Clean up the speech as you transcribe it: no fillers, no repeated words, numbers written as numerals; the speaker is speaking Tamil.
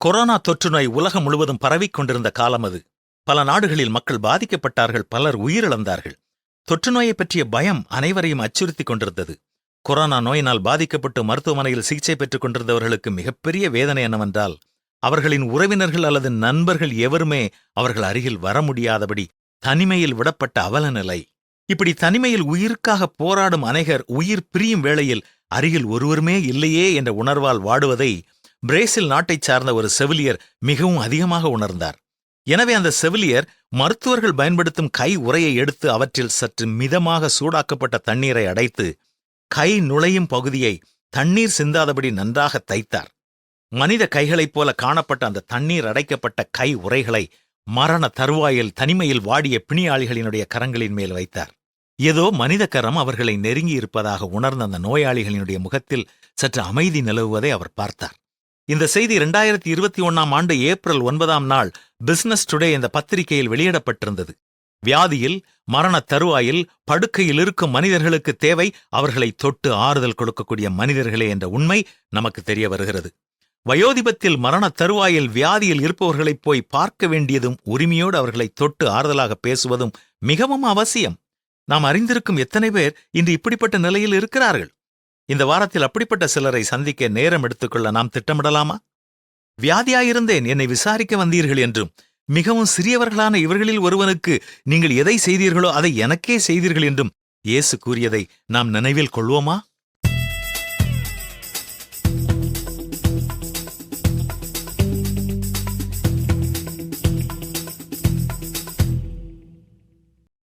கொரோனா தொற்று நோய் உலகம் முழுவதும் பரவிக் கொண்டிருந்த காலம் அது. பல நாடுகளில் மக்கள் பாதிக்கப்பட்டார்கள், பலர் உயிரிழந்தார்கள். தொற்று நோயை பற்றிய பயம் அனைவரையும் அச்சுறுத்திக் கொண்டிருந்தது. கொரோனா நோயினால் பாதிக்கப்பட்டு மருத்துவமனையில் சிகிச்சை பெற்றுக் கொண்டிருந்தவர்களுக்கு மிகப்பெரிய வேதனை என்னவென்றால், அவர்களின் உறவினர்கள் அல்லது நண்பர்கள் எவருமே அவர்கள் அருகில் வர முடியாதபடி தனிமையில் விடப்பட்ட அவல நிலை. இப்படி தனிமையில் உயிருக்காக போராடும் அநேகர் உயிர் பிரியும் வேளையில் அருகில் ஒருவருமே இல்லையே என்ற உணர்வால் வாடுவதை பிரேசில் நாட்டைச் சார்ந்த ஒரு செவிலியர் மிகவும் அதிகமாக உணர்ந்தார். எனவே அந்த செவிலியர் மருத்துவர்கள் பயன்படுத்தும் கை உறையை எடுத்து அவற்றில் சற்று மிதமாக சூடாக்கப்பட்ட தண்ணீரை அடைத்து கை நுழையும் பகுதியை தண்ணீர் சிந்தாதபடி நன்றாக தைத்தார். மனித கைகளைப் போல காணப்பட்ட அந்த தண்ணீர் அடைக்கப்பட்ட கை உறைகளை மரண தருவாயில் தனிமையில் வாடிய பிணியாளிகளினுடைய கரங்களின் மேல் வைத்தார். ஏதோ மனித கரம் அவர்களை நெருங்கி இருப்பதாக உணர்ந்த அந்த நோயாளிகளினுடைய முகத்தில் சற்று அமைதி நிலவுவதை அவர் பார்த்தார். இந்த செய்தி 2021 ஏப்ரல் 9 பிசினஸ் டுடே என்ற பத்திரிகையில் வெளியிடப்பட்டிருந்தது. வியாதியில் மரண தருவாயில் படுக்கையில் இருக்கும் மனிதர்களுக்கு தேவை அவர்களை தொட்டு ஆறுதல் கொடுக்கக்கூடிய மனிதர்களே என்ற உண்மை நமக்கு தெரிய வருகிறது. வயோதிபத்தில் மரண தருவாயில் வியாதியில் இருப்பவர்களைப் போய் பார்க்க வேண்டியதும் உரிமையோடு அவர்களை தொட்டு ஆறுதலாக பேசுவதும் மிகவும் அவசியம். நாம் அறிந்திருக்கும் எத்தனை பேர் இன்று இப்படிப்பட்ட நிலையில் இருக்கிறார்கள்? இந்த வாரத்தில் அப்படிப்பட்ட சிலரை சந்திக்க நேரம் எடுத்துக்கொள்ள நாம் திட்டமிடலாமா? வியாதியாயிருந்தேன், என்னை விசாரிக்க வந்தீர்கள் என்றும், மிகவும் சிறியவர்களான இவர்களில் ஒருவனுக்கு நீங்கள் எதை செய்தீர்களோ அதை எனக்கே செய்தீர்கள் என்றும் இயேசு கூறியதை நாம் நினைவில் கொள்வோமா?